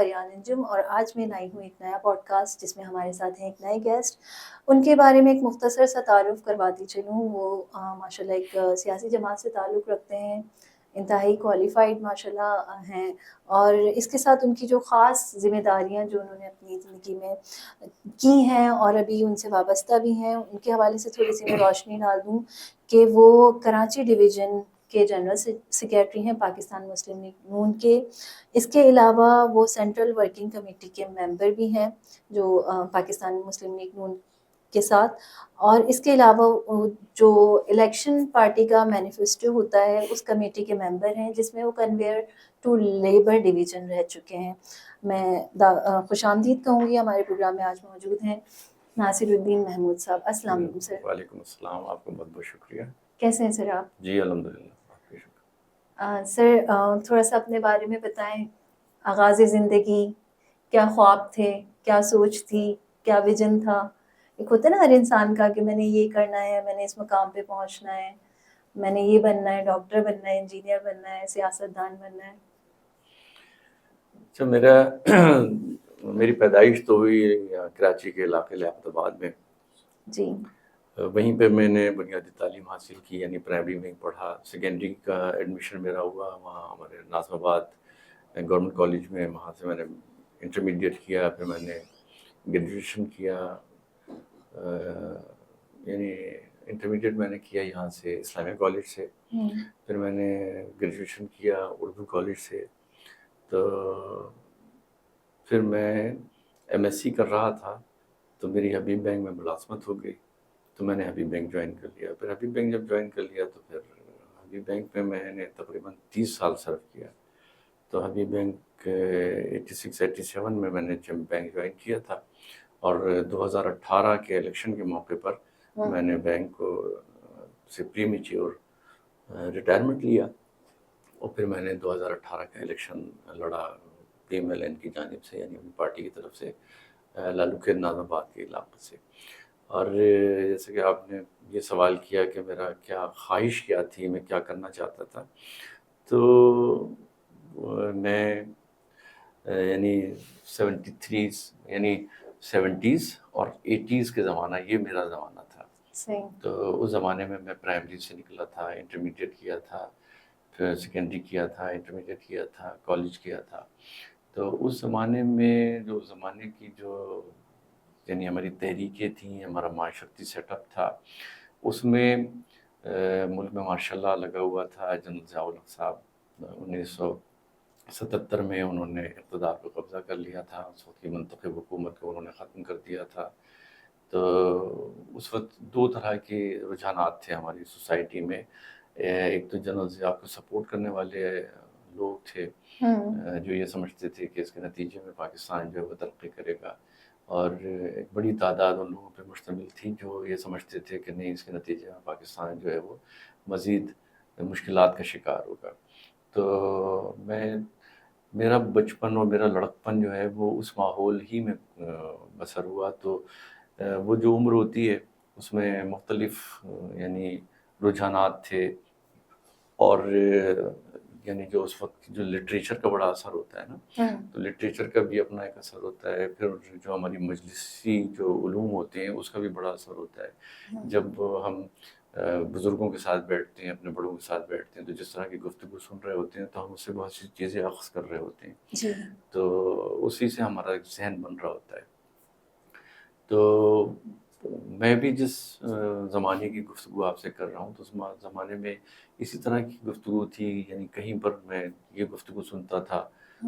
فریان انجم، اور آج میں لائی ہوں ایک نیا پوڈ کاسٹ جس میں ہمارے ساتھ ہیں ایک نئے گیسٹ. ان کے بارے میں ایک مختصر سا تعارف کرواتی چلوں. وہ ماشاء اللہ ایک سیاسی جماعت سے تعلق رکھتے ہیں، انتہائی کوالیفائڈ ماشاء اللہ ہیں، اور اس کے ساتھ ان کی جو خاص ذمہ داریاں جو انہوں نے اپنی زندگی میں کی ہیں اور ابھی ان سے وابستہ بھی ہیں، ان کے حوالے سے تھوڑی سی میں روشنی ڈال دوں کہ وہ کراچی ڈویژن کے جنرل سیکریٹری ہیں پاکستان مسلم لیگ نون کے. اس کے علاوہ وہ سینٹرل ورکنگ کمیٹی کے ممبر بھی ہیں جو پاکستان مسلم لیگ نون کے ساتھ، اور اس کے علاوہ جو الیکشن پارٹی کا مینیفیسٹو ہوتا ہے اس کمیٹی کے ممبر ہیں جس میں وہ کنویئر ٹو لیبر ڈویژن رہ چکے ہیں. میں خوش آمدید کہوں گی. ہمارے پروگرام میں آج موجود ہیں ناصر الدین محمود صاحب. السلام علیکم سر. وعلیکم السلام. آپ کا بہت بہت شکریہ. کیسے ہیں سر آپ؟ جی الحمدللہ. سر تھوڑا سا اپنے بارے میں بتائیں. آغاز زندگی، کیا خواب تھے، کیا سوچ تھی، کیا ویژن تھا؟ ایک ہوتا ہے نا ہر انسان کا کہ میں نے یہ کرنا ہے، میں نے اس مقام پہ پہنچنا ہے، میں نے یہ بننا ہے، ڈاکٹر بننا ہے، انجینئر بننا ہے، سیاستدان بننا ہے. اچھا، میری پیدائش تو ہوئی کراچی کے علاقے لیاقت آباد میں. جی. وہیں پہ میں نے بنیادی تعلیم حاصل کی، یعنی پرائمری میں پڑھا. سیکنڈری کا ایڈمیشن میرا ہوا وہاں ہمارے ناظم آباد گورنمنٹ کالج میں. وہاں سے میں نے انٹرمیڈیٹ کیا، پھر میں نے گریجویشن کیا. یعنی انٹرمیڈیٹ میں نے کیا یہاں سے اسلامیہ کالج سے. پھر میں نے گریجویشن کیا اردو کالج سے. تو پھر میں ایم ایس سی کر رہا تھا تو میری حبیب بینک میں ملازمت ہو گئی، تو میں نے حبیب بینک جوائن کر لیا. پھر حبیب بینک جب جوائن کر لیا تو پھر حبیب بینک میں میں نے تقریباً 30 سال سرو کیا. تو حبیب بینک 86-87 میں نے جب بینک جوائن کیا تھا، اور 2018 کے الیکشن کے موقع پر میں نے بینک کو سے پری میچیور ریٹائرمنٹ لیا. اور پھر میں نے 2018 کا الیکشن لڑا پی ایم ایل این کی جانب سے، یعنی پارٹی کی طرف سے، لالو کے ناظم آباد کے علاقے سے. اور جیسے کہ آپ نے یہ سوال کیا کہ میرا کیا خواہش کیا تھی، میں کیا کرنا چاہتا تھا، تو میں یعنی 70s اور 80s کے زمانہ، یہ میرا زمانہ تھا. تو اس زمانے میں پرائمری سے نکلا تھا، انٹرمیڈیٹ کیا تھا، پھر سیکنڈری کیا تھا، انٹرمیڈیٹ کیا تھا، کالج کیا تھا. تو اس زمانے میں جو زمانے کی جو یعنی ہماری تحریکیں تھیں، ہمارا معاشرتی سیٹ اپ تھا، اس میں ملک میں ماشاء اللہ لگا ہوا تھا. جنرل ضیاء الحق صاحب 1977 میں انہوں نے اقتدار کو قبضہ کر لیا تھا. اس وقت کی منتخب حکومت کو انہوں نے ختم کر دیا تھا. تو اس وقت دو طرح کے رجحانات تھے ہماری سوسائٹی میں. ایک تو جنرل ضیاء کو سپورٹ کرنے والے لوگ تھے جو یہ سمجھتے تھے کہ اس کے نتیجے میں پاکستان جو ہے وہ ترقی کرے گا، اور ایک بڑی تعداد ان لوگوں پہ مشتمل تھی جو یہ سمجھتے تھے کہ نہیں، اس کے نتیجے میں پاکستان جو ہے وہ مزید مشکلات کا شکار ہوگا. تو میرا بچپن اور میرا لڑکپن جو ہے وہ اس ماحول ہی میں بسر ہوا. تو وہ جو عمر ہوتی ہے اس میں مختلف یعنی رجحانات تھے، اور یعنی جو اس وقت جو لٹریچر کا بڑا اثر ہوتا ہے نا، تو لٹریچر کا بھی اپنا ایک اثر ہوتا ہے. پھر جو ہماری مجلسی جو علوم ہوتے ہیں اس کا بھی بڑا اثر ہوتا ہے. جب ہم بزرگوں کے ساتھ بیٹھتے ہیں، اپنے بڑوں کے ساتھ بیٹھتے ہیں، تو جس طرح کی گفتگو سن رہے ہوتے ہیں تو ہم اس سے بہت سی چیزیں اخذ کر رہے ہوتے ہیں. تو اسی سے ہمارا ایک ذہن بن رہا ہوتا ہے. تو میں بھی جس زمانے کی گفتگو آپ سے کر رہا ہوں تو اس زمانے میں اسی طرح کی گفتگو تھی. یعنی کہیں پر میں یہ گفتگو سنتا تھا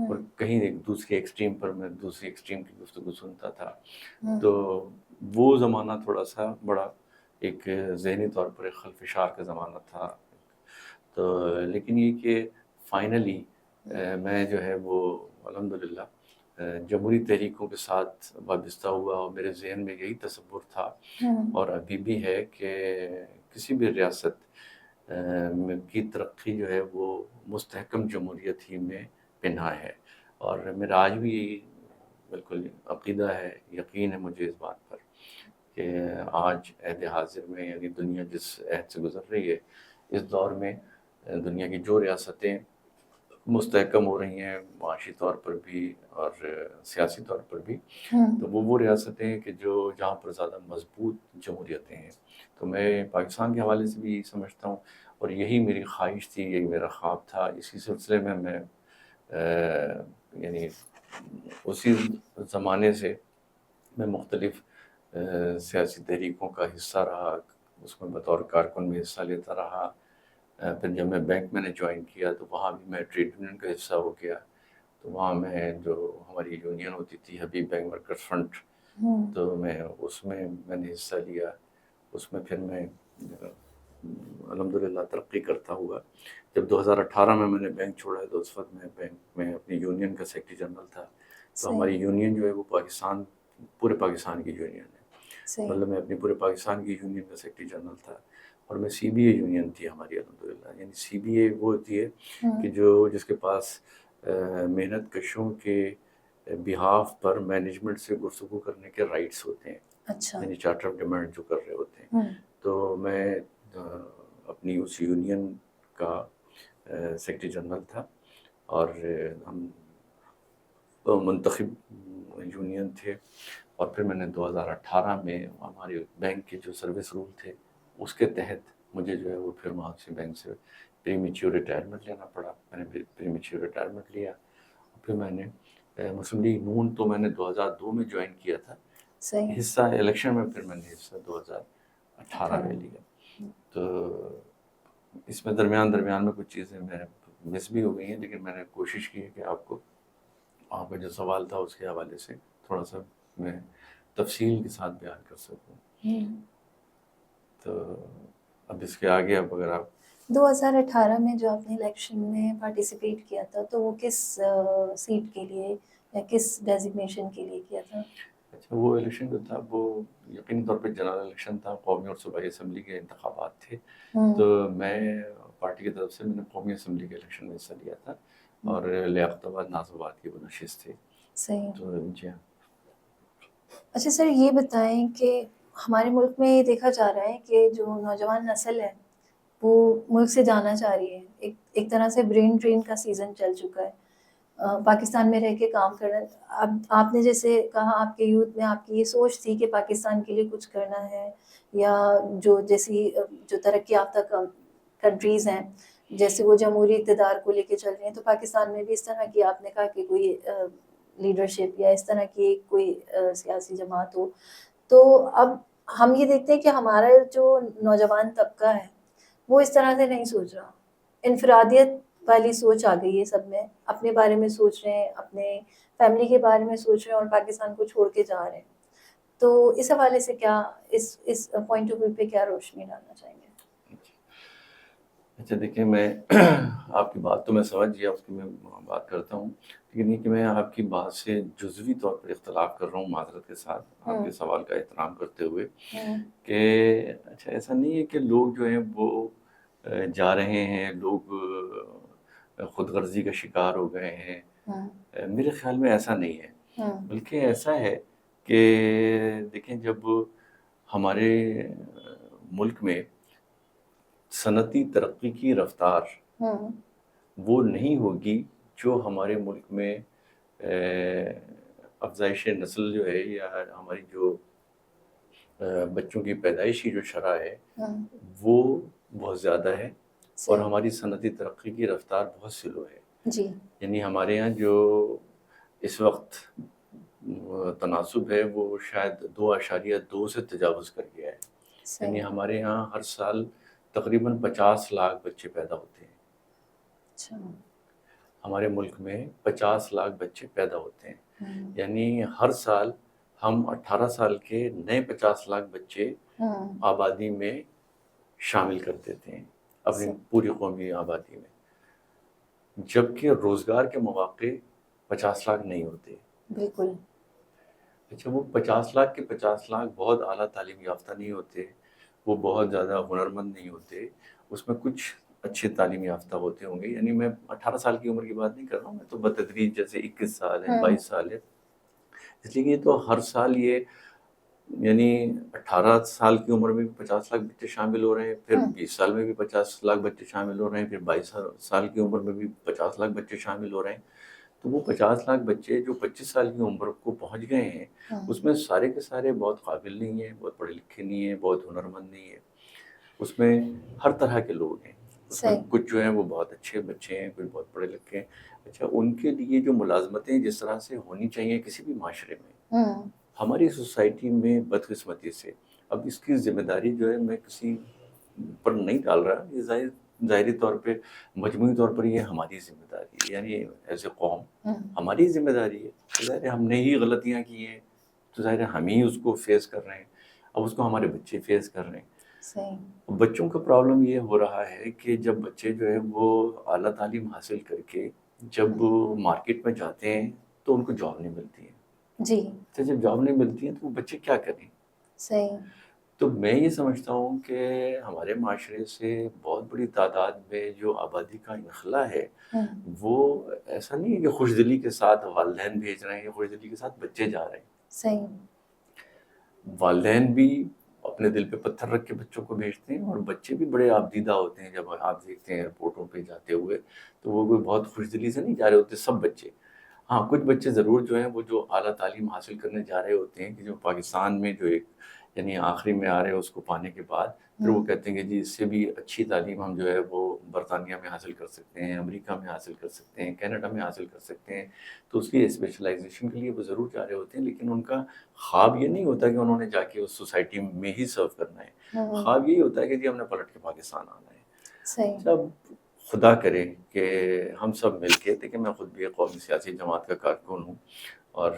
اور کہیں ایک دوسری ایکسٹریم پر میں دوسری ایکسٹریم کی گفتگو سنتا تھا. تو وہ زمانہ تھوڑا سا بڑا ایک ذہنی طور پر ایک خلفشار کا زمانہ تھا. تو لیکن یہ کہ فائنلی میں جو ہے وہ الحمدللہ جمہوری تحریکوں کے ساتھ وابستہ ہوا، اور میرے ذہن میں یہی تصور تھا اور ابھی بھی ہے کہ کسی بھی ریاست کی ترقی جو ہے وہ مستحکم جمہوریت ہی میں پنہا ہے. اور میرا آج بھی یہی بالکل عقیدہ ہے، یقین ہے مجھے اس بات پر کہ آج عہد حاضر میں، یعنی دنیا جس عہد سے گزر رہی ہے، اس دور میں دنیا کی جو ریاستیں مستحکم ہو رہی ہیں معاشی طور پر بھی اور سیاسی طور پر بھی، تو وہ ریاستیں ہیں کہ جہاں پر زیادہ مضبوط جمہوریتیں ہیں. تو میں پاکستان کے حوالے سے بھی یہی سمجھتا ہوں، اور یہی میری خواہش تھی، یہی میرا خواب تھا. اسی سلسلے میں یعنی اسی زمانے سے میں مختلف سیاسی تحریکوں کا حصہ رہا، اس میں بطور کارکن میں حصہ لیتا رہا. پھر جب میں بینک میں نے جوائن کیا تو وہاں بھی میں ٹریڈ یونین کا حصہ ہو گیا. تو وہاں میں جو ہماری یونین ہوتی تھی حبیب بینک ورکر فرنٹ، تو میں اس میں نے حصہ لیا. اس میں پھر میں الحمدللہ ترقی کرتا ہوا. جب 2018 میں نے بینک چھوڑا تو اس وقت میں بینک میں اپنی یونین کا سیکرٹری جنرل تھا. تو ہماری یونین جو ہے وہ پورے پاکستان کی یونین ہے. مطلب میں اپنی پورے پاکستان کی یونین کا سیکرٹری جنرل تھا. اور میں سی بی اے یونین تھی ہماری الحمدللہ. یعنی سی بی اے وہ ہوتی ہے کہ جس کے پاس محنت کشوں کے بہاف پر مینجمنٹ سے گفتگو کرنے کے رائٹس ہوتے ہیں. یعنی چارٹر آف ڈیمانڈ جو کر رہے ہوتے ہیں. تو میں اپنی اس یونین کا سیکرٹری جنرل تھا، اور ہم منتخب یونین تھے. اور پھر میں نے 2018 میں ہمارے بینک کے جو سروس رول تھے اس کے تحت مجھے جو ہے وہ پھر وہاں سے بینک سے پری میچور ریٹائرمنٹ لینا پڑا. میں نے پری میچور ریٹائرمنٹ لیا. پھر میں نے مسلم لیگ نون تو میں نے 2002 میں جوائن کیا تھا. حصہ الیکشن میں پھر میں نے حصہ 2018 میں لیا. تو اس میں درمیان میں کچھ چیزیں میں مس بھی ہو گئی ہیں، لیکن میں نے کوشش کی ہے کہ آپ کو وہاں پہ جو سوال تھا اس کے حوالے سے تھوڑا سا میں تفصیل کے ساتھ بیان کر سکوں. تو اب اس کے آگے اگر آپ 2018 میں جو آپ نے الیکشن میں پارٹیسپیٹ کیا تھا تو وہ کس سیٹ کے لیے یا کس ڈیزگنیشن کے لیے کیا تھا؟ اچھا، وہ الیکشن جو تھا وہ یقینی طور پہ جنرل الیکشن تھا. قومی اور صوبائی اسمبلی کے انتخابات تھے. تو میں پارٹی کی طرف سے میں نے قومی اسمبلی کے الیکشن میں حصہ لیا تھا، اور لیاقت آباد ناز آباد کی وہ نشست تھی. صحیح. تو جی ہاں. اچھا سر، یہ بتائیں کہ ہمارے ملک میں یہ دیکھا جا رہا ہے کہ جو نوجوان نسل ہے وہ ملک سے جانا چاہ رہی ہے. ایک طرح سے برین ڈرین کا سیزن چل چکا ہے. پاکستان میں رہ کے کام کرنا. اب آپ نے جیسے کہا آپ کے یوتھ میں آپ کی یہ سوچ تھی کہ پاکستان کے لیے کچھ کرنا ہے، یا جو ترقی یافتہ کنٹریز ہیں جیسے وہ جمہوری اقتدار کو لے کے چل رہے ہیں، تو پاکستان میں بھی اس طرح کی آپ نے کہا کہ کوئی لیڈرشپ یا اس طرح کی کوئی سیاسی جماعت ہو. تو اب ہم یہ دیکھتے ہیں کہ ہمارا جو نوجوان طبقہ ہے وہ اس طرح سے نہیں سوچ رہا. انفرادیت والی سوچ آ گئی ہے سب میں. اپنے بارے میں سوچ رہے ہیں، اپنے فیملی کے بارے میں سوچ رہے ہیں، اور پاکستان کو چھوڑ کے جا رہے ہیں. تو اس حوالے سے کیا اس پوائنٹ آف ویو پہ کیا روشنی ڈالنا چاہیں گے؟ اچھا دیکھیں، میں آپ کی بات تو میں سمجھ گیا، اس کی میں بات کرتا ہوں، لیکن یہ کہ میں آپ کی بات سے جزوی طور پر اختلاف کر رہا ہوں معذرت کے ساتھ، آپ کے سوال کا احترام کرتے ہوئے، کہ اچھا ایسا نہیں ہے کہ لوگ جو ہیں وہ جا رہے ہیں، لوگ خود غرضی کا شکار ہو گئے ہیں. میرے خیال میں ایسا نہیں ہے، بلکہ ایسا ہے کہ دیکھیں جب ہمارے ملک میں صنعتی ترقی کی رفتار وہ نہیں ہوگی جو ہمارے ملک میں افزائش نسل جو ہے، یا ہماری جو بچوں کی پیدائشی جو شرح ہے وہ بہت زیادہ ہے، اور ہماری صنعتی ترقی کی رفتار بہت سلو ہے. یعنی ہمارے یہاں جو اس وقت تناسب ہے وہ شاید 2.2 سے تجاوز کر گیا ہے. یعنی ہمارے یہاں ہر سال تقریباً 50 لاکھ بچے پیدا ہوتے ہیں. ہمارے ملک میں 50 لاکھ بچے پیدا ہوتے ہیں. یعنی ہر سال ہم 18 سال کے نئے 50 لاکھ بچے آبادی میں شامل کر دیتے ہیں اپنی پوری قومی آبادی میں، جبکہ روزگار کے مواقع 50 لاکھ نہیں ہوتے. بالکل. اچھا، وہ 50 لاکھ کے 50 لاکھ بہت اعلیٰ تعلیم یافتہ نہیں ہوتے، وہ بہت زیادہ ہنرمند نہیں ہوتے، اس میں کچھ اچھے تعلیم یافتہ ہوتے ہوں گے. یعنی میں 18 سال کی عمر کی بات نہیں کر رہا ہوں، میں تو بتدریج جیسے 21 سال ہے، 22 سال ہے. اس لیے یہ تو ہر سال یہ یعنی 18 سال کی عمر میں بھی 50 لاکھ بچے شامل ہو رہے ہیں، پھر 20 سال میں بھی 50 لاکھ بچے شامل ہو رہے ہیں، پھر 22 سال کی عمر میں بھی 50 لاکھ بچے شامل ہو رہے ہیں. تو وہ 50 لاکھ بچے جو 25 سال کی عمر کو پہنچ گئے ہیں، اس میں سارے کے سارے بہت قابل نہیں ہیں، بہت پڑھے لکھے نہیں ہیں، بہت ہنرمند نہیں ہیں. اس میں ہر طرح کے لوگ ہیں. اس میں صحیح. کچھ جو ہیں وہ بہت اچھے بچے ہیں، کچھ بہت پڑھے لکھے ہیں. اچھا، ان کے لیے جو ملازمتیں جس طرح سے ہونی چاہیے کسی بھی معاشرے میں، ہماری سوسائٹی میں بدقسمتی سے اب اس کی ذمہ داری جو ہے میں کسی پر نہیں ڈال رہا. یہ ظاہری طور پہ مجموعی طور پر یہ ہماری ذمہ داری ہے، یعنی ایز اے قوم ہماری ذمہ داری ہے. ظاہر ہے ہم نے ہی غلطیاں کی ہیں، تو ظاہر ہے ہم ہی اس کو فیس کر رہے ہیں. اب اس کو ہمارے بچے فیس کر رہے ہیں. صحیح. بچوں کا پرابلم یہ ہو رہا ہے کہ جب بچے جو ہے وہ اعلیٰ تعلیم حاصل کر کے جب مارکیٹ میں جاتے ہیں تو ان کو جاب نہیں ملتی ہے. جی. تو جب جاب نہیں ملتی ہے تو وہ بچے کیا کریں؟ صحیح. تو میں یہ سمجھتا ہوں کہ ہمارے معاشرے سے بہت بڑی تعداد میں جو آبادی کا انخلا ہے وہ ایسا نہیں ہے کہ خوش دلی کے ساتھ والدین بھیج رہے ہیں یا خوش دلی کے ساتھ بچے جا رہے ہیں. صحیح. والدین بھی اپنے دل پہ پتھر رکھ کے بچوں کو بھیجتے ہیں، اور بچے بھی بڑے آبدیدہ ہوتے ہیں. جب آپ دیکھتے ہیں ایئرپورٹوں پہ جاتے ہوئے تو وہ کوئی بہت خوش دلی سے نہیں جا رہے ہوتے سب بچے. ہاں، کچھ بچے ضرور جو ہیں وہ جو اعلیٰ تعلیم حاصل کرنے جا رہے ہوتے ہیں کہ جو پاکستان میں جو ایک یعنی آخری میں آ رہے ہیں، اس کو پانے کے بعد پھر وہ کہتے ہیں کہ جی اس سے بھی اچھی تعلیم ہم جو ہے وہ برطانیہ میں حاصل کر سکتے ہیں، امریکہ میں حاصل کر سکتے ہیں، کینیڈا میں حاصل کر سکتے ہیں. تو اس کی اسپیشلائزیشن کے لیے وہ ضرور جا رہے ہوتے ہیں، لیکن ان کا خواب یہ نہیں ہوتا کہ انہوں نے جا کے اس سوسائٹی میں ہی سرو کرنا ہے. خواب یہی ہوتا ہے کہ جی ہم نے پلٹ کے پاکستان آنا ہے. صحیح. جب خدا کرے کہ ہم سب مل کے دیکھیں، میں خود بھی ایک قومی سیاسی جماعت کا کارکن ہوں، اور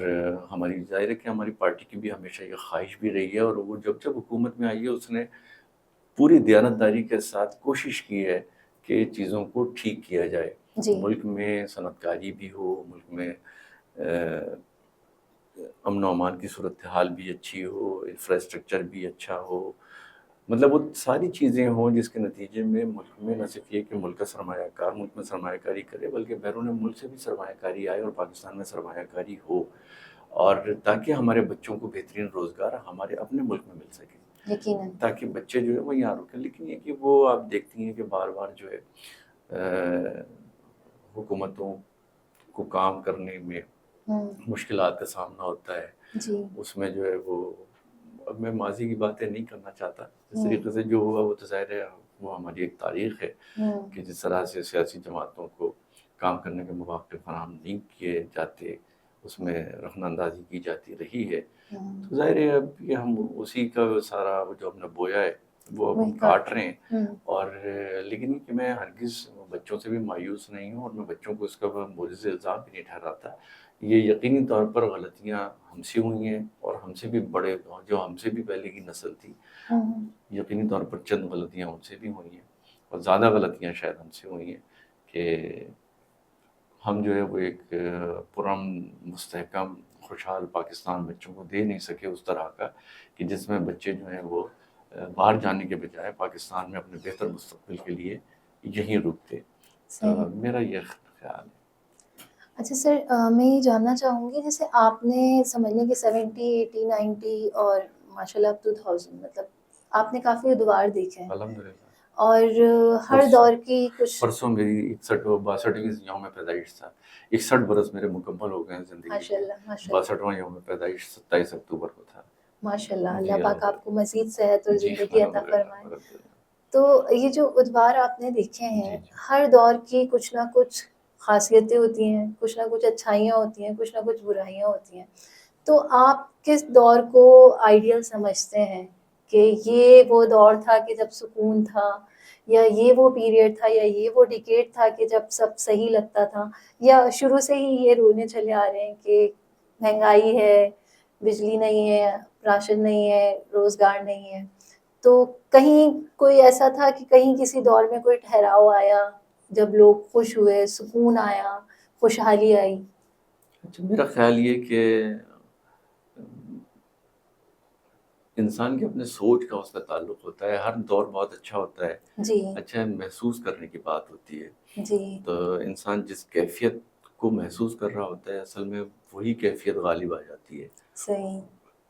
ہماری ظاہر ہے کہ ہماری پارٹی کی بھی ہمیشہ یہ خواہش بھی رہی ہے، اور وہ جب حکومت میں آئی ہے اس نے پوری دیانتداری کے ساتھ کوشش کی ہے کہ چیزوں کو ٹھیک کیا جائے. ملک میں صنعت کاری بھی ہو، ملک میں امن و امان کی صورتحال بھی اچھی ہو، انفراسٹرکچر بھی اچھا ہو، مطلب وہ ساری چیزیں ہوں جس کے نتیجے میں ملک میں نہ صرف یہ کہ ملک کا سرمایہ کار ملک میں سرمایہ کاری کرے، بلکہ بیرون ملک سے بھی سرمایہ کاری آئے اور پاکستان میں سرمایہ کاری ہو، اور تاکہ ہمارے بچوں کو بہترین روزگار ہمارے اپنے ملک میں مل سکے. یقیناً. تاکہ بچے جو ہے وہ یہاں رکیں. لیکن یہ کہ وہ آپ دیکھتی ہیں کہ بار بار جو ہے حکومتوں کو کام کرنے میں مشکلات کا سامنا ہوتا ہے. جی. اس میں جو ہے وہ اب میں ماضی کی باتیں نہیں کرنا چاہتا. اس طریقے سے جو ہوا وہ تو ظاہر ہے وہ ہماری ایک تاریخ ہے کہ جس طرح سے سیاسی جماعتوں کو کام کرنے کے مواقع فراہم نہیں کیے جاتے، اس میں رخنہ اندازی کی جاتی رہی ہے. تو ظاہر ہے اب یہ ہم اسی کا سارا جو ہم نے بویا ہے وہ اب ہم کاٹ رہے ہیں. اور لیکن یہ کہ میں ہرگز بچوں سے بھی مایوس نہیں ہوں، اور میں بچوں کو اس کا مورث الزام بھی نہیں ٹھہراتا. یہ یقینی طور پر غلطیاں ہم سے ہوئی ہیں، اور ہم سے بھی بڑے جو ہم سے بھی پہلے کی نسل تھی یقینی طور پر چند غلطیاں ان سے بھی ہوئی ہیں، اور زیادہ غلطیاں شاید ہم سے ہوئی ہیں کہ ہم جو ہے وہ ایک پرامن مستحکم خوشحال پاکستان بچوں کو دے نہیں سکے اس طرح کا کہ جس میں بچے جو ہیں وہ باہر جانے کے بجائے پاکستان میں اپنے بہتر مستقبل کے لیے یہیں رکتے. میرا یہ خیال ہے. اچھا سر، میں یہ جاننا چاہوں گی جیسے آپ نے سمجھ لیں کہ 70 80 90 اور ماشاء اللہ اب 2000 مطلب آپ نے کافی ادوار دیکھے ہیں الحمدللہ. اور ہر دور کی کچھ پرسوں میری 61 یوم پیدائش تھا. 61 برس میرے مکمل ہو گئے ہیں زندگی ماشاء میں. اللہ ماشاء اللہ 62واں یوم پیدائش 27 اکتوبر کو تھا. ماشاء اللہ. اللہ پاک آپ کو مزید صحت اور زندگی عطا فرمائے. الحمدللہ. تو یہ جو ادوار آپ نے دیکھے ہیں ہر دور کی کچھ نہ کچھ خاصیتیں ہوتی ہیں، کچھ نہ کچھ اچھائیاں ہوتی ہیں، کچھ نہ کچھ برائیاں ہوتی ہیں. تو آپ کس دور کو آئیڈیل سمجھتے ہیں کہ یہ وہ دور تھا کہ جب سکون تھا، یا یہ وہ پیریڈ تھا، یا یہ وہ ڈیکیڈ تھا کہ جب سب صحیح لگتا تھا، یا شروع سے ہی یہ رونے چلے آ رہے ہیں کہ مہنگائی ہے، بجلی نہیں ہے، راشن نہیں ہے، روزگار نہیں ہے؟ تو کہیں کوئی ایسا تھا کہ کہیں کسی دور میں کوئی ٹھہراؤ آیا جب لوگ خوش ہوئے، سکون آیا، خوشحالی آئی؟ اچھا، میرا خیال یہ کہ انسان کے اپنے سوچ کا اس کا تعلق ہوتا ہے. ہر دور بہت اچھا ہوتا ہے، جی اچھا محسوس کرنے کی بات ہوتی ہے. جی تو انسان جس کیفیت کو محسوس کر رہا ہوتا ہے اصل میں وہی کیفیت غالب آ جاتی ہے. صحیح.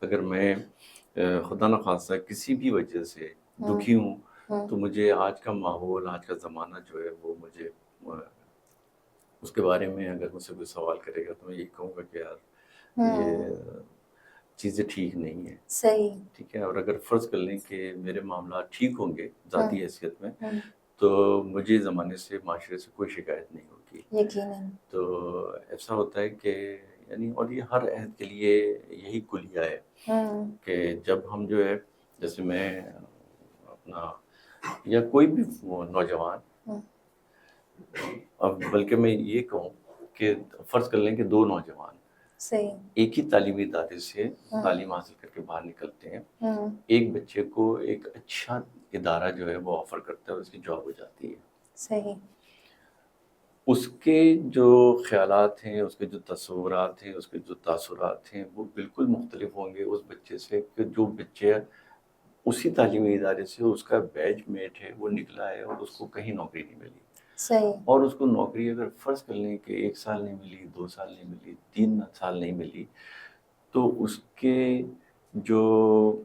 اگر میں خدا نخواستہ کسی بھی وجہ سے ہوں دکھی ہوں ہوں تو مجھے آج کا ماحول، آج کا زمانہ جو ہے وہ مجھے اس کے بارے میں اگر مجھ سے کوئی سوال کرے گا تو میں یہی کہوں گا کہ یار یہ ہوں چیزیں ٹھیک نہیں ہیں. صحیح. ٹھیک ہے، اور اگر فرض کر لیں کہ میرے معاملات ٹھیک ہوں گے ہوں ذاتی حیثیت میں ہوں تو مجھے زمانے سے، معاشرے سے کوئی شکایت نہیں ہوگی. یقیناً. تو ایسا ہوتا ہے کہ یعنی، اور یہ ہر عہد کے لیے یہی کلیہ ہے ہوں کہ جب ہم جو ہے، جیسے میں اپنا یا کوئی بھی نوجوان، ہوں اب بلکہ میں یہ کہوں کہ فرض کر لیں کہ دو نوجوان صحیح. ایک ہی تعلیمی ادارے سے ہوں تعلیم حاصل کر کے باہر نکلتے ہیں. ہوں ایک بچے کو ایک اچھا ادارہ جو ہے وہ آفر کرتا ہے اور اس کی جاب ہو جاتی ہے. صحیح. اس کے جو خیالات ہیں، اس کے جو تصورات ہیں، اس کے جو تاثرات ہیں وہ بالکل مختلف ہوں گے اس بچے سے کہ جو بچے اسی تعلیمی ادارے سے اس کا بیچ میٹ ہے وہ نکلا ہے اور اس کو کہیں نوکری نہیں ملی. صحیح. اور اس کو نوکری اگر فرض کر لیں کہ 1 سال نہیں ملی، 2 سال نہیں ملی، 3 سال نہیں ملی، تو اس کے جو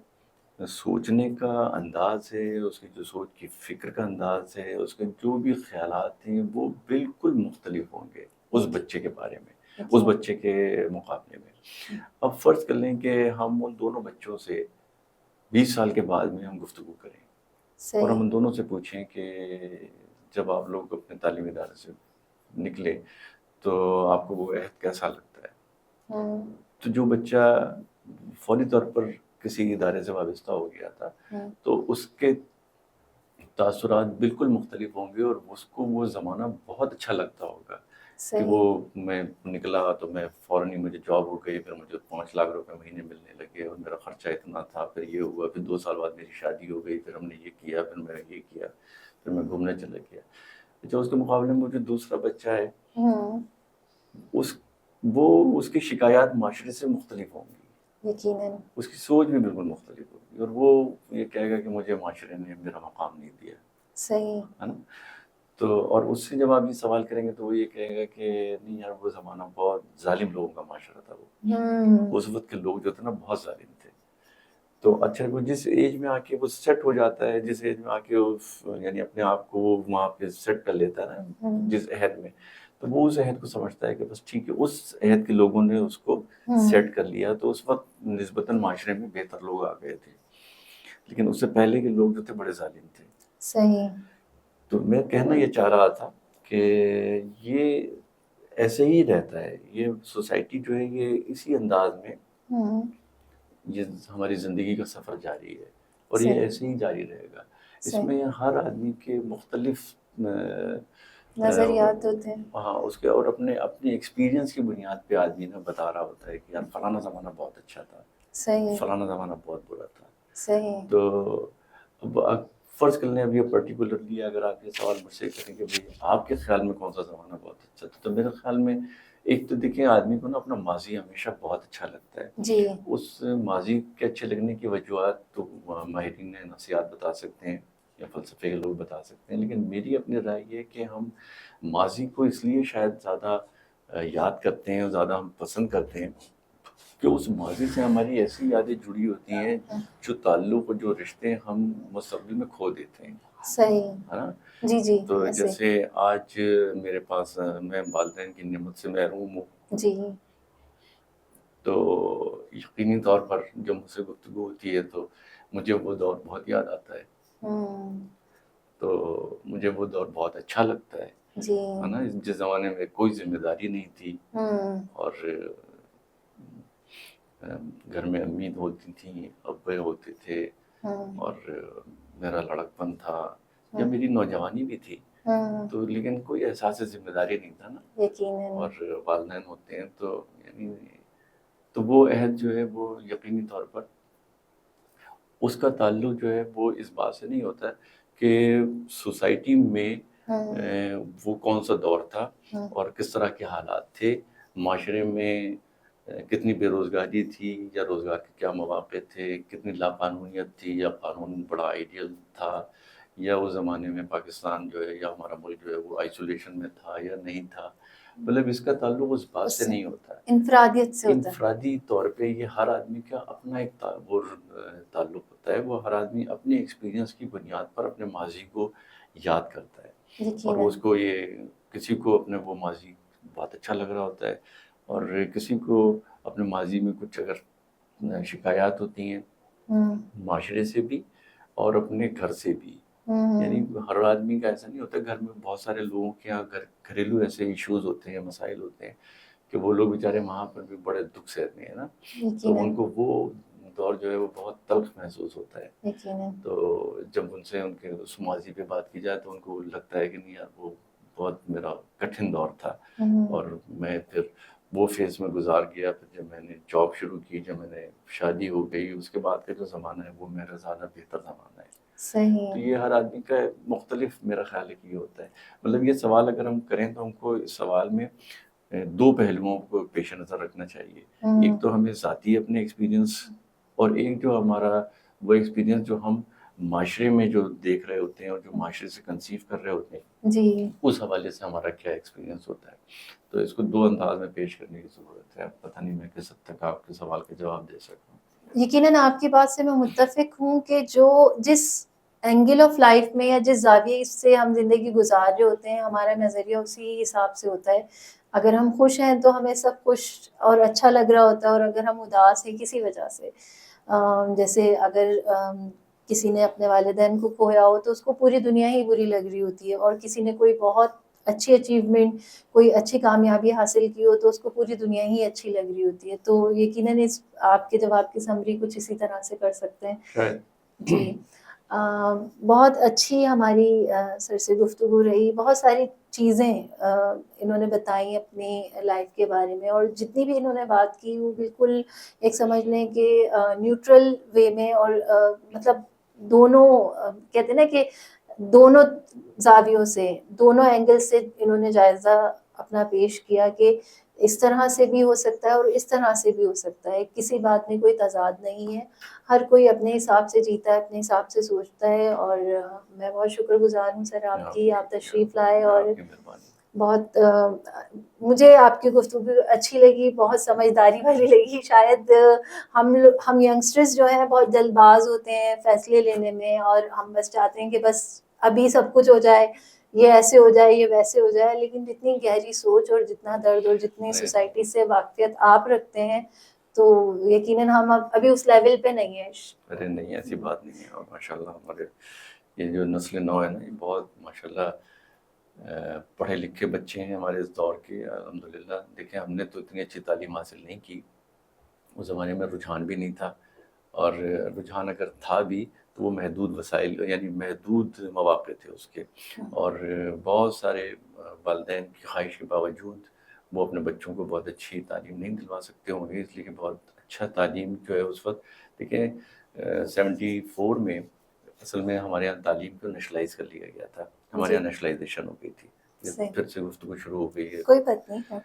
سوچنے کا انداز ہے، اس کی جو سوچ کی فکر کا انداز ہے، اس کے جو بھی خیالات ہیں وہ بالکل مختلف ہوں گے اس بچے کے بارے میں، اس بچے کے مقابلے میں. اب فرض کر لیں کہ ہم ان دونوں بچوں سے 20 سال کے بعد میں ہم گفتگو کریں اور ہم صحیح. ان دونوں سے پوچھیں کہ جب آپ لوگ اپنے تعلیمی ادارے سے نکلے تو آپ کو وہ عہد کیسا لگتا ہے؟ ہوں تو جو بچہ فوری طور پر کسی ادارے سے وابستہ ہو گیا تھا ہوں تو اس کے تاثرات بالکل مختلف ہوں گے اور اس کو وہ زمانہ بہت اچھا لگتا ہوگا کہ وہ صحیح. میں نکلا تو میں فوراً ہی مجھے جاب ہو گئی، پھر مجھے 5 لاکھ روپے مہینے ملنے لگے اور میرا خرچہ اتنا تھا، پھر یہ ہوا، پھر 2 سال بعد میری شادی ہو گئی، پھر ہم نے یہ کیا، پھر میں یہ کیا، پھر میں گھومنے چلا گیا. اچھا، اس کے مقابلے میں جو دوسرا بچہ ہے ہوں وہ اس کی شکایات معاشرے سے مختلف ہوں گی، یقیناً. اس کی سوچ بھی بالکل مختلف ہوگی اور وہ یہ کہے گا کہ مجھے معاشرے نے میرا مقام نہیں دیا. صحیح. ہے نا؟ تو اور اس سے جب آپ یہ سوال کریں گے تو وہ یہ کہے گا کہ نہیں یار، وہ زمانہ بہت ظالم لوگوں کا معاشرہ تھا. وہ اس وقت کے لوگ جو تھے نا بہت ظالم تھے. تو اچھا، وہ جس ایج میں آ کے وہ سیٹ ہو جاتا ہے، جس ایج میں آ کے یعنی اپنے آپ کو وہ وہاں پہ سیٹ کر لیتا ہے نا جس عہد میں، تو وہ اس عہد کو سمجھتا ہے کہ بس ٹھیک ہے، اس عہد کے لوگوں نے اس کو سیٹ کر لیا تو اس وقت نسبتاً معاشرے میں بہتر لوگ آ گئے تھے، لیکن اس سے پہلے کے لوگ جو تھے بڑے ظالم تھے. صحیح. تو میں کہنا یہ چاہ رہا تھا کہ یہ ایسے ہی رہتا ہے، یہ سوسائٹی جو ہے یہ اسی انداز میں ہوں یہ ہماری زندگی کا سفر جاری ہے اور یہ صحیح. ایسے ہی جاری رہے گا. اس صحیح. میں ہر آدمی کے مختلف نظریات ہوتے ہیں. ہاں، اس کے اور اپنے ایکسپیرینس کی بنیاد پہ آدمی نے بتا رہا ہوتا ہے کہ یار فلانا زمانہ بہت اچھا تھا، صحیح. فلانا زمانہ بہت برا تھا. صحیح. تو اب فرض کر لیں اب یہ پرٹیکولرلی اگر آپ یہ سوال مجھ سے کریں کہ بھائی آپ کے خیال میں کون سا زمانہ بہت اچھا تھا، تو میرے خیال میں ایک تو دیکھیں آدمی کو نا اپنا ماضی ہمیشہ بہت اچھا لگتا ہے. جی. اس ماضی کے اچھے لگنے کی وجوہات تو ماہرین نفسیات بتا سکتے ہیں یا فلسفے کے لوگ بتا سکتے ہیں، لیکن میری اپنی رائے یہ ہے کہ ہم ماضی کو اس لیے شاید زیادہ یاد کرتے ہیں اور زیادہ ہم پسند کرتے ہیں کہ اس ماضی سے ہماری ایسی یادیں جڑی ہوتی ہیں جو تعلق اور جو رشتے ہم مستقبل میں کھو دیتے ہیں. صحیح. ہے نا؟ جی جی تو ایسے. جیسے آج میرے پاس میں والدین کی نعمت سے محروم ہوں، جی. تو یقینی طور پر جب مجھ سے گفتگو ہوتی ہے تو مجھے وہ دور بہت یاد آتا ہے. تو مجھے وہ دور بہت اچھا لگتا ہے. جی. ہے نا؟ جس زمانے میں کوئی ذمہ داری نہیں تھی اور گھر میں امی ہوتی تھیں، ابے ہوتے تھے اور میرا لڑکپن تھا یا میری نوجوانی بھی تھی، تو لیکن کوئی احساس ذمہ داری نہیں تھا نا. یقیناً. اور والدین ہوتے ہیں تو یعنی تو وہ عہد جو ہے وہ یقینی طور پر اس کا تعلق جو ہے وہ اس بات سے نہیں ہوتا کہ سوسائٹی میں وہ کون سا دور تھا اور کس طرح کے حالات تھے، معاشرے میں کتنی بے روزگاری تھی یا روزگار کے کیا مواقع تھے، کتنی لاقانونیت تھی یا قانون بڑا آئیڈیل تھا، یا اس زمانے میں پاکستان جو ہے یا ہمارا ملک جو ہے وہ آئسولیشن میں تھا یا نہیں تھا. مطلب اس کا تعلق اس بات اس سے سے نہیں ہوتا ہے، انفرادیت سے ہوتا ہے. انفرادی طور پہ یہ ہر آدمی کا اپنا ایک تعلق ہوتا ہے. وہ ہر آدمی اپنے ایکسپیرینس کی بنیاد پر اپنے ماضی کو یاد کرتا ہے، اور وہ یقیناً. اس کو یہ کسی کو اپنے وہ ماضی بہت اچھا لگ رہا ہوتا ہے، اور کسی کو اپنے ماضی میں کچھ اگر شکایات ہوتی ہیں معاشرے سے بھی اور اپنے گھر سے بھی. یعنی ہر آدمی کا ایسا نہیں ہوتا. گھر میں بہت سارے لوگوں کے یہاں گھریلو ایسے ایشوز ہوتے ہیں، مسائل ہوتے ہیں کہ وہ لوگ بیچارے وہاں پر بھی بڑے دکھ سہتے ہیں نا، تو ان کو وہ دور جو ہے وہ بہت تلخ محسوس ہوتا ہے. یقیناً. تو جب ان سے ان کے اس ماضی پہ بات کی جائے تو ان کو لگتا ہے کہ نہیں یار وہ بہت میرا کٹھن دور تھا، اور میں پھر وہ فیز میں گزار گیا. پھر جب میں نے جاب شروع کی، جب میں نے شادی ہو گئی، اس کے بعد کا جو زمانہ ہے وہ میرا زیادہ بہتر زمانہ ہے. صحیح. تو یہ ہر آدمی کا مختلف میرا خیال ہے کہ یہ ہوتا ہے. مطلب یہ سوال اگر ہم کریں تو ہم کو اس سوال میں دو پہلوؤں کو پیش نظر رکھنا چاہیے. ایک تو ہمیں ذاتی اپنے ایکسپیرینس، اور ایک جو ہمارا وہ ایکسپیرینس جو ہم معاشرے میں جو دیکھ رہے ہوتے ہیں اور جو معاشرے سے کنسیو کر رہے ہوتے ہیں، جی. اس حوالے سے ہمارا کیا ایکسپیرینس ہوتا ہے. تو اس کو دو انداز میں پیش کرنے کی ضرورت ہے. پتہ نہیں میں کس حد تک آپ کے سوال کا جواب دے سکتا ہوں. یقیناً آپ کی بات سے میں متفق ہوں کہ جو جس اینگل آف لائف میں یا جس زاویے سے ہم زندگی گزار رہے ہوتے ہیں، ہمارا نظریہ اسی حساب سے ہوتا ہے. اگر ہم خوش ہیں تو ہمیں سب کچھ اور اچھا لگ رہا ہوتا ہے، اور اگر ہم اداس ہیں کسی وجہ سے، جیسے اگر کسی نے اپنے والدین کو کھویا ہو تو اس کو پوری دنیا ہی بری لگ رہی ہوتی ہے، اور کسی نے کوئی بہت اچھی اچیومنٹ، کوئی اچھی کامیابی حاصل کی ہو تو اس کو پوری دنیا ہی اچھی لگ رہی ہوتی ہے. تو یقیناً اس آپ کے جواب کی سمری کچھ اسی طرح سے کر سکتے ہیں. شاید. جی. بہت اچھی ہماری سر سے گفتگو رہی. بہت ساری چیزیں انہوں نے بتائیں اپنی لائف کے بارے میں، اور جتنی بھی انہوں نے بات کی وہ بالکل ایک سمجھ لیں کہ نیوٹرل وے میں، اور مطلب دونوں کہتے ہیں نا کہ دونوں زاویوں سے، دونوں اینگل سے انہوں نے جائزہ اپنا پیش کیا کہ اس طرح سے بھی ہو سکتا ہے اور اس طرح سے بھی ہو سکتا ہے. کسی بات میں کوئی تضاد نہیں ہے. ہر کوئی اپنے حساب سے جیتا ہے، اپنے حساب سے سوچتا ہے. اور میں بہت شکر گزار ہوں سر آپ کی، آپ تشریف لائے، اور بہت مجھے آپ کی گفتگو اچھی لگی، بہت سمجھداری والی لگی. شاید ہم ینگسٹرز جو ہیں بہت جلد باز ہوتے ہیں فیصلے لینے میں، اور ہم بس چاہتے ہیں کہ بس ابھی سب کچھ ہو جائے، یہ ایسے ہو جائے، یہ ویسے ہو جائے. لیکن جتنی گہری سوچ اور جتنا درد اور جتنی سوسائٹی سے واقفیت آپ رکھتے ہیں تو یقیناً ہم ابھی اس لیول پہ نہیں ہیں. ارے نہیں، ایسی بات نہیں ہے. اور ماشاء اللہ ہمارے یہ جو نسل نو ہے نا، یہ بہت ماشاء اللہ پڑھے لکھے بچے ہیں ہمارے اس دور کے. الحمدللہ دیکھیں ہم نے تو اتنی اچھی تعلیم حاصل نہیں کی، اس زمانے میں رجحان بھی نہیں تھا، اور رجحان اگر تھا بھی تو وہ محدود وسائل یعنی محدود مواقع تھے اس کے. اور بہت سارے والدین کی خواہش کے باوجود وہ اپنے بچوں کو بہت اچھی تعلیم نہیں دلوا سکتے ہوں گے، اس لیے کہ بہت اچھا تعلیم جو ہے اس وقت دیکھیں 74 میں اصل میں ہمارے یہاں تعلیم کو نیشنلائز کر لیا گیا تھا. ہمارے یہاں نیشنلائزیشن ہو گئی تھی. پھر سے گفتگو شروع ہو گئی ہے. کوئی بات نہیں ہے.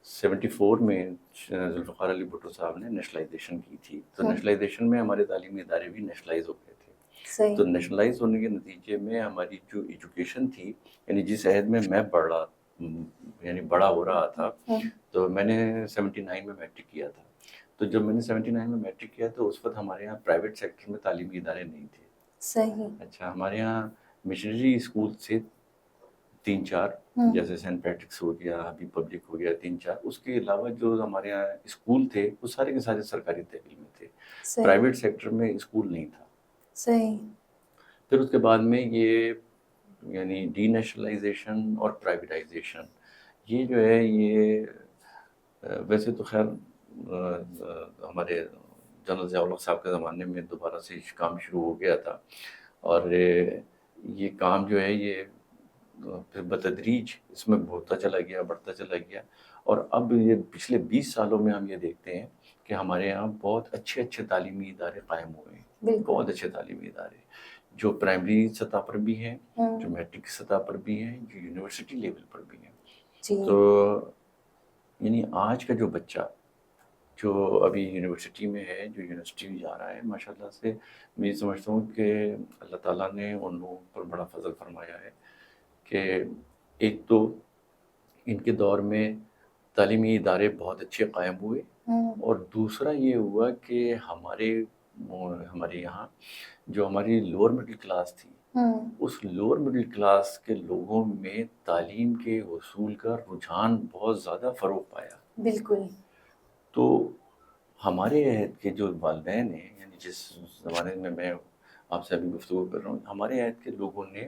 74 میں ذوالفقار علی بھٹو صاحب نے نیشنلائزیشن کی تھی. تو نیشنلائزیشن میں ہمارے تعلیمی ادارے بھی نیشنلائز ہو گئے تھے. تو نیشنلائز ہونے کے نتیجے میں ہماری جو ایجوکیشن تھی، یعنی جس عہد میں میں بڑا ہو رہا تھا، تو میں نے 79 میں میٹرک کیا تھا. تو جب میں نے 79 میں میٹرک کیا تو اس وقت ہمارے یہاں پرائیویٹ سیکٹر میں تعلیمی ادارے نہیں تھے. صحیح. اچھا، ہمارے یہاں مشنری اسکول سے 3-4، جیسے سینٹ پیٹرکس ہو گیا، ابھی پبلک ہو گیا، 3-4. اس کے علاوہ جو ہمارے یہاں اسکول تھے وہ سارے کے سارے سرکاری تحویل میں تھے. پرائیویٹ سیکٹر میں اسکول نہیں تھا. صحیح. پھر اس کے بعد میں یہ یعنی ڈی نیشنلائزیشن اور پرائیویٹائزیشن، یہ جو ہے یہ ویسے تو خیر ہمارے جنرل ضیاء الحق صاحب کے زمانے میں دوبارہ سے کام شروع ہو گیا تھا، اور یہ کام جو ہے یہ پھر بتدریج اس میں بڑھتا چلا گیا. اور اب یہ پچھلے 20 سالوں میں ہم یہ دیکھتے ہیں کہ ہمارے یہاں بہت اچھے تعلیمی ادارے قائم ہوئے ہیں. بہت اچھے تعلیمی ادارے جو پرائمری سطح پر بھی ہیں، جو میٹرک سطح پر بھی ہیں، جو یونیورسٹی لیول پر بھی ہیں. تو یعنی آج کا جو بچہ جو ابھی یونیورسٹی میں ہے، جو یونیورسٹی میں جا رہا ہے، ماشاء اللہ سے میں یہ سمجھتا ہوں کہ اللہ تعالیٰ نے ان لوگوں پر بڑا فضل فرمایا ہے کہ ایک تو ان کے دور میں تعلیمی ادارے بہت اچھے قائم ہوئے، اور دوسرا یہ ہوا کہ ہمارے یہاں جو ہماری لوور مڈل کلاس تھی، اس لوور مڈل کلاس کے لوگوں میں تعلیم کے حصول کا رجحان بہت زیادہ فروغ پایا۔ بالکل۔ تو ہمارے عہد کے جو والدین ہیں، یعنی جس زمانے میں میں آپ سے ابھی گفتگو کر رہا ہوں، ہمارے عہد کے لوگوں نے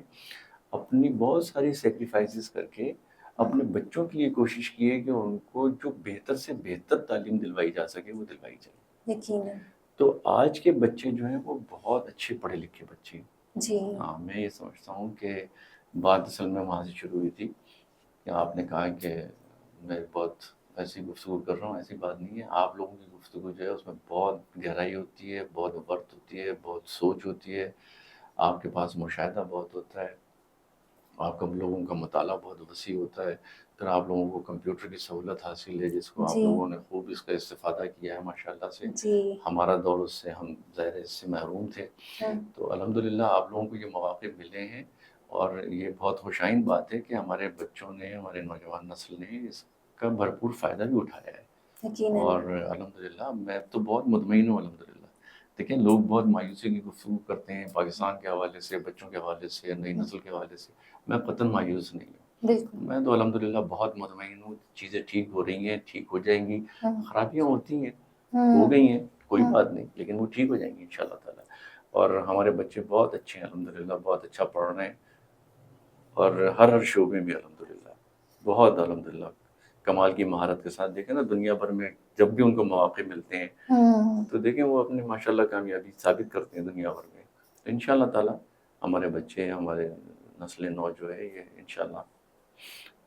اپنی بہت ساری سیکریفائسز کر کے اپنے بچوں کے لیے کوشش کی ہے کہ ان کو جو بہتر سے بہتر تعلیم دلوائی جا سکے وہ دلوائی جائے۔ یقیناً۔ تو آج کے بچے جو ہیں وہ بہت اچھے پڑھے لکھے بچے ہیں۔ جی ہاں، میں یہ سمجھتا ہوں کہ بات اصل میں وہاں سے شروع ہوئی تھی کہ آپ نے کہا کہ میں بہت ایسی گفتگو کر رہا ہوں، ایسی بات نہیں ہے۔ آپ لوگوں کی گفتگو جو ہے اس میں بہت گہرائی ہوتی ہے، بہت ورت ہوتی ہے، بہت سوچ ہوتی ہے، آپ کے پاس مشاہدہ بہت ہوتا ہے، آپ کا لوگوں کا مطالعہ بہت وسیع ہوتا ہے، پھر آپ لوگوں کو کمپیوٹر کی سہولت حاصل ہے جس کو آپ جی لوگوں نے خوب اس کا استفادہ کیا ہے ماشاءاللہ سے۔ جی ہمارا دور اس سے ہم ظاہر ہے اس سے محروم تھے، تو الحمدللہ آپ لوگوں کو یہ مواقع ملے ہیں، اور یہ بہت خوش آئند بات ہے کہ ہمارے بچوں نے، ہمارے نوجوان نسل نے اس کا بھرپور فائدہ بھی اٹھایا ہے، یقیناً۔ اور الحمدللہ میں تو بہت مطمئن ہوں الحمدللہ۔ دیکھیں لوگ بہت مایوسی کی گفتگو کرتے ہیں پاکستان کے حوالے سے، بچوں کے حوالے سے، نئی نسل کے حوالے سے، میں قطعاً مایوس نہیں ہوں۔ بالکل۔ میں تو الحمدللہ بہت مطمئن ہوں، چیزیں ٹھیک ہو رہی ہیں، ٹھیک ہو جائیں گی، خرابیاں ہوتی ہیں، ہو گئی ہیں، کوئی بات نہیں، لیکن وہ ٹھیک ہو جائیں گی انشاءاللہ تعالیٰ۔ اور ہمارے بچے بہت اچھے ہیں الحمدللہ، بہت اچھا پڑھ رہے ہیں، اور ہر شعبے میں الحمدللہ بہت الحمدللہ کمال کی مہارت کے ساتھ۔ دیکھیں نا دنیا بھر میں جب بھی ان کو مواقع ملتے ہیں تو دیکھیں وہ اپنے ماشاءاللہ کامیابی ثابت کرتے ہیں دنیا بھر میں۔ تو انشاءاللہ تعالیٰ ہمارے بچے، ہمارے نسل نو جو ہے یہ انشاءاللہ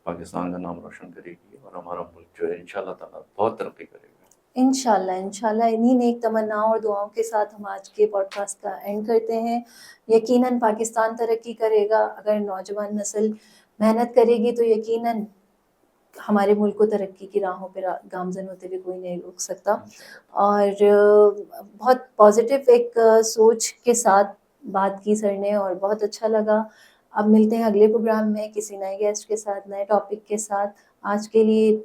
پاکستان کا نام روشن کرے گی، اور ہمارا ملک جو ہے انشاءاللہ تعالیٰ بہت ترقی کرے گا۔ انشاءاللہ انشاءاللہ انہی نیک تمناؤں اور دعاؤں کے ساتھ ہم آج کے پوڈ کاسٹ کا اینڈ کرتے ہیں۔ یقیناً پاکستان ترقی کرے گا، اگر نوجوان نسل محنت کرے گی تو یقیناً ہمارے ملک کو ترقی کی راہوں پہ گامزن ہوتے ہوئے کوئی نہیں روک سکتا۔ اور بہت پازیٹیو ایک سوچ کے ساتھ بات کی سر نے، اور بہت اچھا لگا۔ اب ملتے ہیں اگلے پروگرام میں کسی نئے گیسٹ کے ساتھ، نئے ٹاپک کے ساتھ۔ آج کے لیے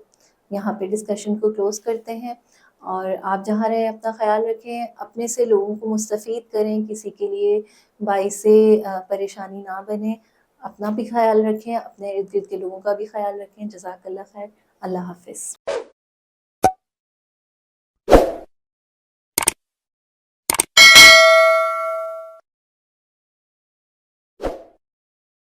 یہاں پہ ڈسکشن کو کلوز کرتے ہیں، اور آپ جہاں رہیں اپنا خیال رکھیں، اپنے سے لوگوں کو مستفید کریں، کسی کے لیے باعث پریشانی نہ بنیں۔ اپنا بھی خیال رکھیں، اپنے ارد گرد کے لوگوں کا بھی خیال رکھیں۔ جزاک اللہ خیر۔ اللہ حافظ۔